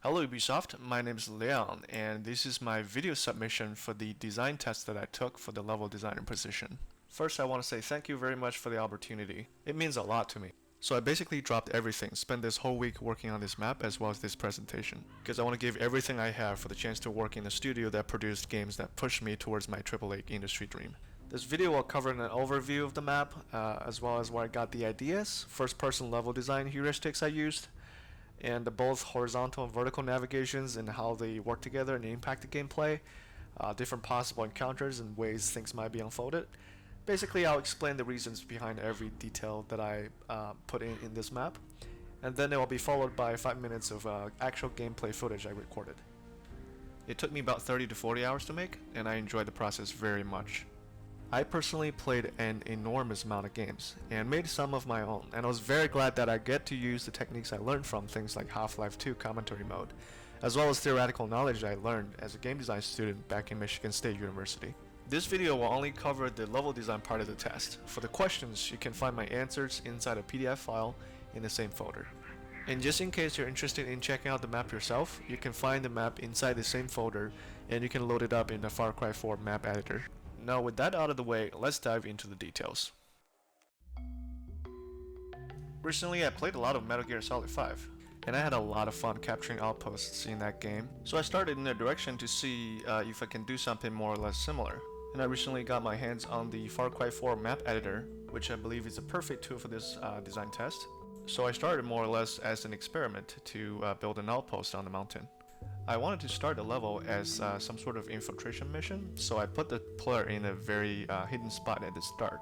Hello Ubisoft, my name is Leon, and this is my video submission for the design test that I took for the level designer position. First, I want to say thank you very much for the opportunity. It means a lot to me. So I basically dropped everything, spent this whole week working on this map as well as this presentation, because I want to give everything I have for the chance to work in a studio that produced games that pushed me towards my AAA industry dream. This video will cover an overview of the map, as well as where I got the ideas, first-person level design heuristics I used, and both horizontal and vertical navigations and how they work together and impact the gameplay, different possible encounters and ways things might be unfolded. Basically, I'll explain the reasons behind every detail that I put in this map, and then it will be followed by 5 minutes of actual gameplay footage I recorded. It took me about 30 to 40 hours to make, and I enjoyed the process very much. I personally played an enormous amount of games and made some of my own, and I was very glad that I get to use the techniques I learned from things like Half-Life 2 commentary mode, as well as theoretical knowledge I learned as a game design student back in Michigan State University. This video will only cover the level design part of the test. For the questions, you can find my answers inside a PDF file in the same folder. And just in case you're interested in checking out the map yourself, you can find the map inside the same folder, and you can load it up in the Far Cry 4 map editor. Now with that out of the way, let's dive into the details. Recently I played a lot of Metal Gear Solid 5, and I had a lot of fun capturing outposts in that game, so I started in a direction to see if I can do something more or less similar. And I recently got my hands on the Far Cry 4 map editor, which I believe is a perfect tool for this design test. So I started more or less as an experiment to build an outpost on the mountain. I wanted to start the level as some sort of infiltration mission, so I put the player in a very hidden spot at the start.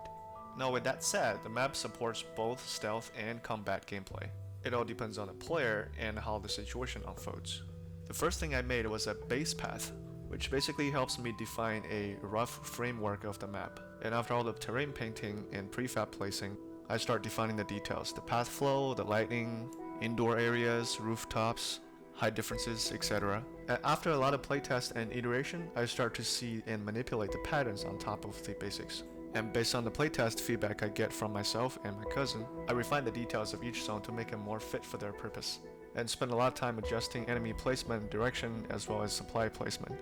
Now with that said, the map supports both stealth and combat gameplay. It all depends on the player and how the situation unfolds. The first thing I made was a base path, which basically helps me define a rough framework of the map. And after all the terrain painting and prefab placing, I start defining the details, the path flow, the lighting, indoor areas, rooftops, height differences, etc. After a lot of playtest and iteration, I start to see and manipulate the patterns on top of the basics. And based on the playtest feedback I get from myself and my cousin, I refine the details of each zone to make it more fit for their purpose, and spend a lot of time adjusting enemy placement and direction as well as supply placement.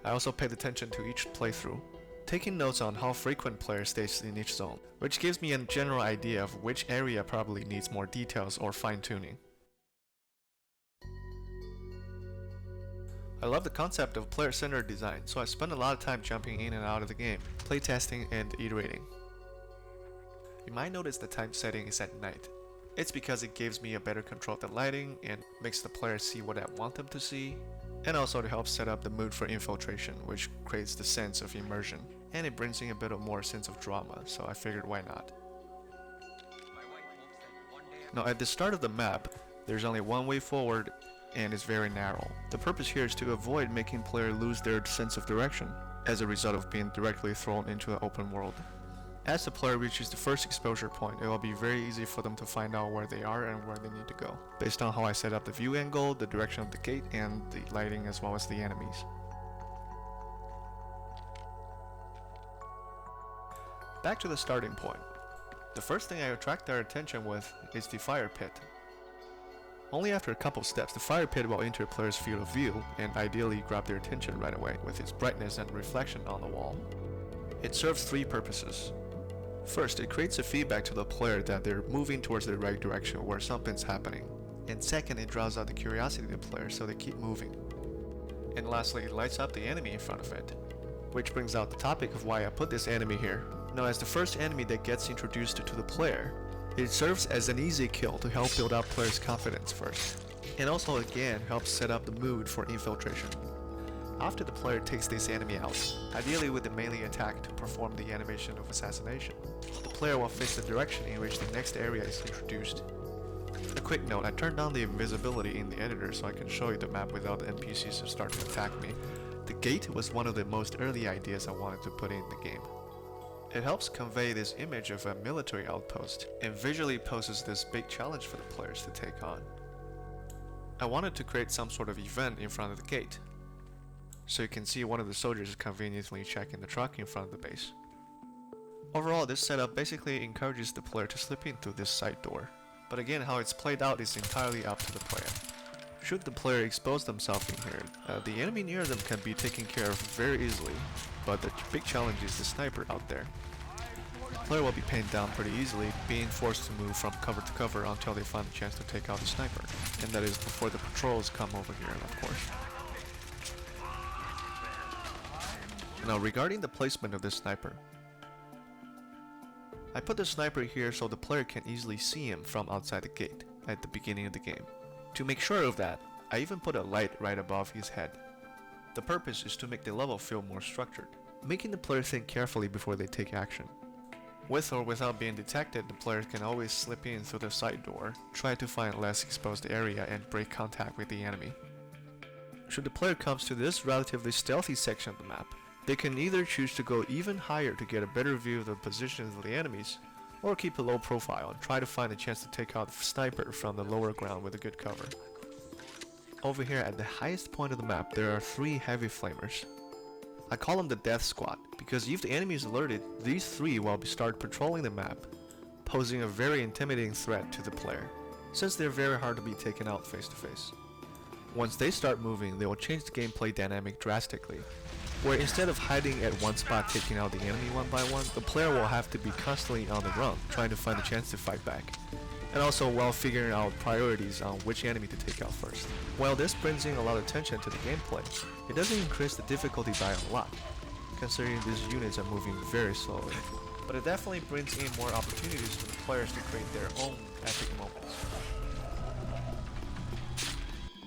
I also paid attention to each playthrough, taking notes on how frequent player stays in each zone, which gives me a general idea of which area probably needs more details or fine-tuning. I love the concept of player-centered design, so I spend a lot of time jumping in and out of the game, playtesting and iterating. You might notice the time setting is at night. It's because it gives me a better control of the lighting and makes the player see what I want them to see, and also to help set up the mood for infiltration, which creates the sense of immersion, and it brings in a bit of more sense of drama, so I figured why not. Now at the start of the map, there's only one way forward, and it's very narrow. The purpose here is to avoid making players lose their sense of direction as a result of being directly thrown into an open world. As the player reaches the first exposure point, it will be very easy for them to find out where they are and where they need to go, based on how I set up the view angle, the direction of the gate, and the lighting as well as the enemies. Back to the starting point. The first thing I attract their attention with is the fire pit. Only after a couple steps, the fire pit will enter a player's field of view and ideally grab their attention right away with its brightness and reflection on the wall. It serves three purposes. First, it creates a feedback to the player that they're moving towards the right direction where something's happening. And second, it draws out the curiosity of the player so they keep moving. And lastly, it lights up the enemy in front of it. Which brings out the topic of why I put this enemy here. Now as the first enemy that gets introduced to the player, it serves as an easy kill to help build up players' confidence first, and also again helps set up the mood for infiltration. After the player takes this enemy out, ideally with the melee attack to perform the animation of assassination, the player will face the direction in which the next area is introduced. A quick note, I turned on the invisibility in the editor so I can show you the map without the NPCs to start to attack me. The gate was one of the most early ideas I wanted to put in the game. It helps convey this image of a military outpost and visually poses this big challenge for the players to take on. I wanted to create some sort of event in front of the gate, so you can see one of the soldiers conveniently checking the truck in front of the base. Overall, this setup basically encourages the player to slip in through this side door, but again how it's played out is entirely up to the player. Should the player expose themselves in here, the enemy near them can be taken care of very easily, but the big challenge is the sniper out there. The player will be pinned down pretty easily, being forced to move from cover to cover until they find a chance to take out the sniper, and that is before the patrols come over here, of course. Now regarding the placement of this sniper, I put the sniper here so the player can easily see him from outside the gate at the beginning of the game. To make sure of that, I even put a light right above his head. The purpose is to make the level feel more structured, making the player think carefully before they take action. With or without being detected, the player can always slip in through the side door, try to find less exposed area and break contact with the enemy. Should the player comes to this relatively stealthy section of the map, they can either choose to go even higher to get a better view of the positions of the enemies, or keep a low profile and try to find a chance to take out the sniper from the lower ground with a good cover. Over here at the highest point of the map, there are 3 heavy flamers. I call them the death squad because if the enemy is alerted, these 3 will start patrolling the map, posing a very intimidating threat to the player, since they're very hard to be taken out face to face. Once they start moving, they will change the gameplay dynamic drastically, where instead of hiding at one spot taking out the enemy one by one, the player will have to be constantly on the run, trying to find a chance to fight back, and also while figuring out priorities on which enemy to take out first. While this brings in a lot of tension to the gameplay, it doesn't increase the difficulty by a lot, considering these units are moving very slowly. But it definitely brings in more opportunities for the players to create their own epic moments.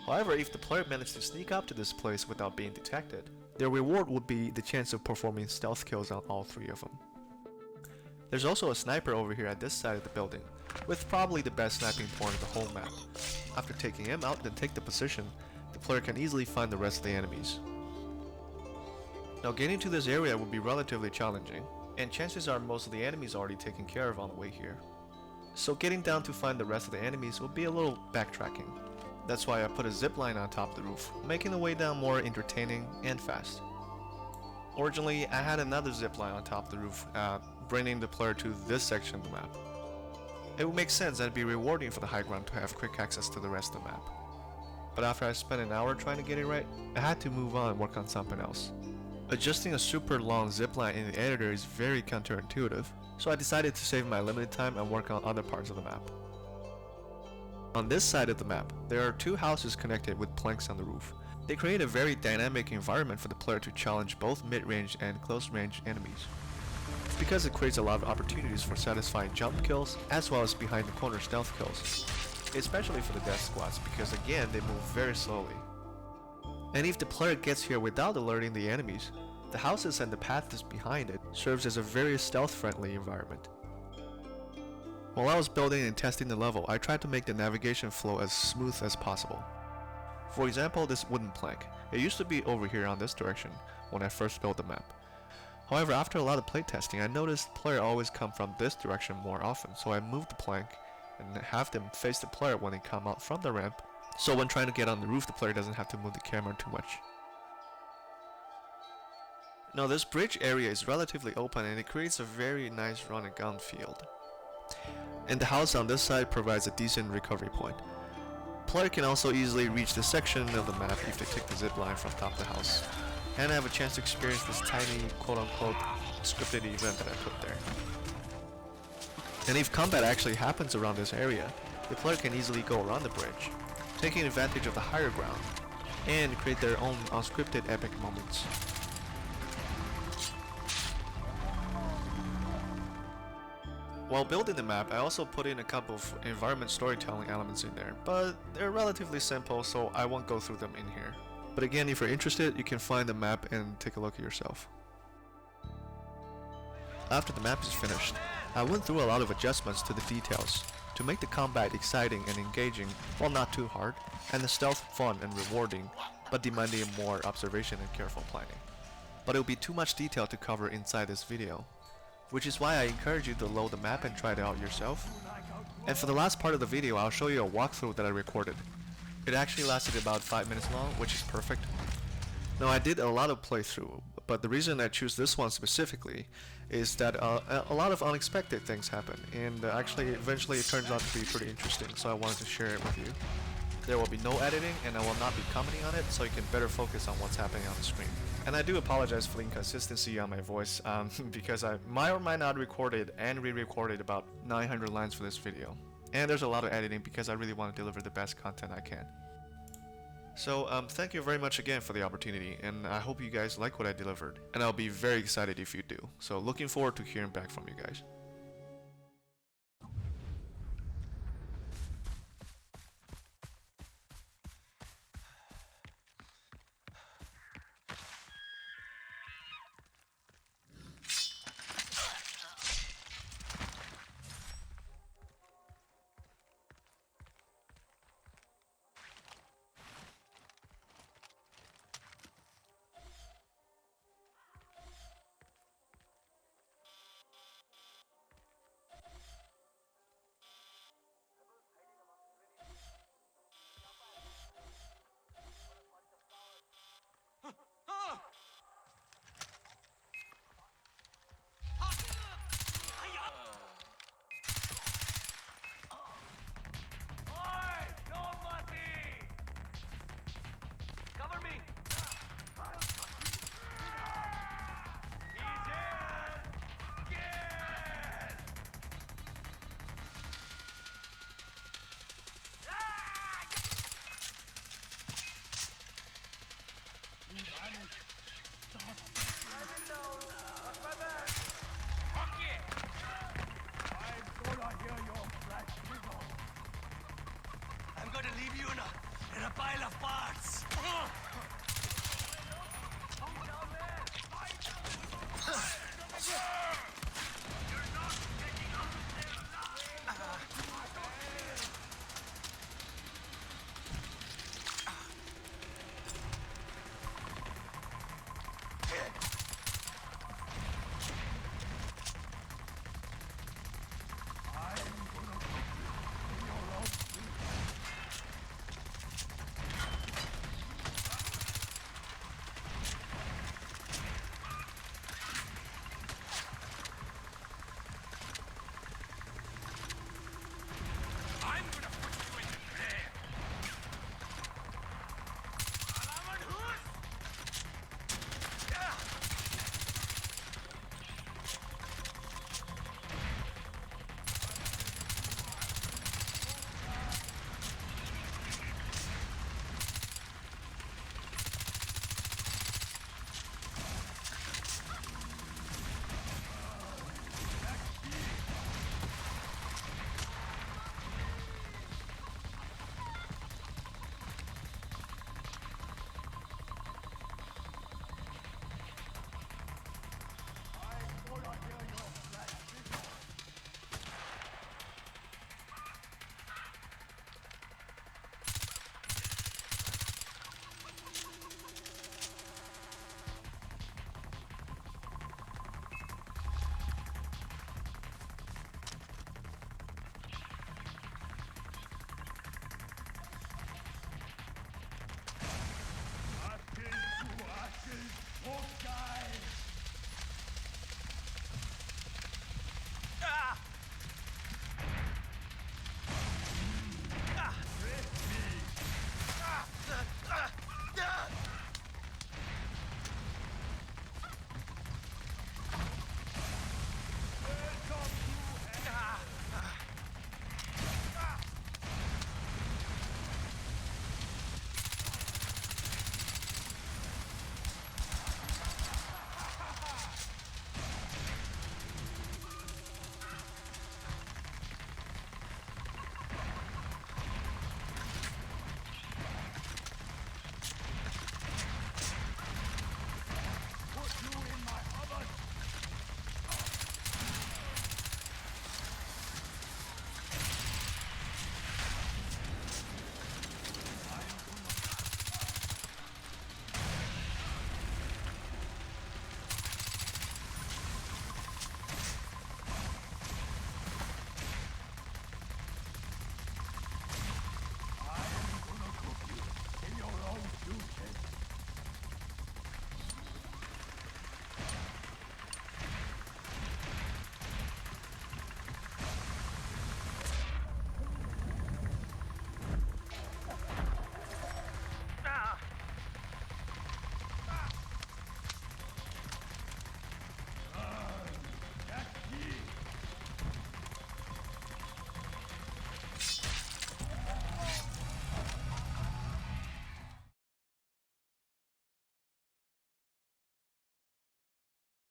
However, if the player managed to sneak up to this place without being detected, their reward would be the chance of performing stealth kills on all 3 of them. There's also a sniper over here at this side of the building, with probably the best sniping point of the whole map. After taking him out and take the position, the player can easily find the rest of the enemies. Now getting to this area would be relatively challenging, and chances are most of the enemies are already taken care of on the way here. So getting down to find the rest of the enemies will be a little backtracking. That's why I put a zipline on top of the roof, making the way down more entertaining and fast. Originally, I had another zipline on top of the roof, bringing the player to this section of the map. It would make sense that it'd be rewarding for the high ground to have quick access to the rest of the map. But after I spent an hour trying to get it right, I had to move on and work on something else. Adjusting a super long zipline in the editor is very counterintuitive, so I decided to save my limited time and work on other parts of the map. On this side of the map, there are 2 houses connected with planks on the roof. They create a very dynamic environment for the player to challenge both mid-range and close-range enemies. It's because it creates a lot of opportunities for satisfying jump kills as well as behind the corner stealth kills, especially for the death squads because again they move very slowly. And if the player gets here without alerting the enemies, the houses and the paths behind it serves as a very stealth-friendly environment. While I was building and testing the level, I tried to make the navigation flow as smooth as possible. For example, this wooden plank. It used to be over here on this direction when I first built the map. However, after a lot of playtesting, I noticed the player always come from this direction more often, so I moved the plank and have them face the player when they come out from the ramp, so when trying to get on the roof, the player doesn't have to move the camera too much. Now this bridge area is relatively open and it creates a very nice run and gun field. And the house on this side provides a decent recovery point. Player can also easily reach this section of the map if they take the zip line from top of the house, and have a chance to experience this tiny quote-unquote scripted event that I put there. And if combat actually happens around this area, the player can easily go around the bridge, taking advantage of the higher ground, and create their own unscripted epic moments. While building the map, I also put in a couple of environment storytelling elements in there, but they're relatively simple, so I won't go through them in here. But again, if you're interested, you can find the map and take a look at yourself. After the map is finished, I went through a lot of adjustments to the details to make the combat exciting and engaging while not too hard, and the stealth fun and rewarding, but demanding more observation and careful planning. But it would be too much detail to cover inside this video, which is why I encourage you to load the map and try it out yourself. And for the last part of the video, I'll show you a walkthrough that I recorded. It actually lasted about 5 minutes long, which is perfect. Now I did a lot of playthrough, but the reason I choose this one specifically is that a lot of unexpected things happen, and actually eventually it turns out to be pretty interesting, so I wanted to share it with you. There will be no editing and I will not be commenting on it, so you can better focus on what's happening on the screen. And I do apologize for the inconsistency on my voice, because I might or might not recorded and re-recorded about 900 lines for this video. And there's a lot of editing because I really want to deliver the best content I can. So thank you very much again for the opportunity, and I hope you guys like what I delivered. And I'll be very excited if you do. So looking forward to hearing back from you guys.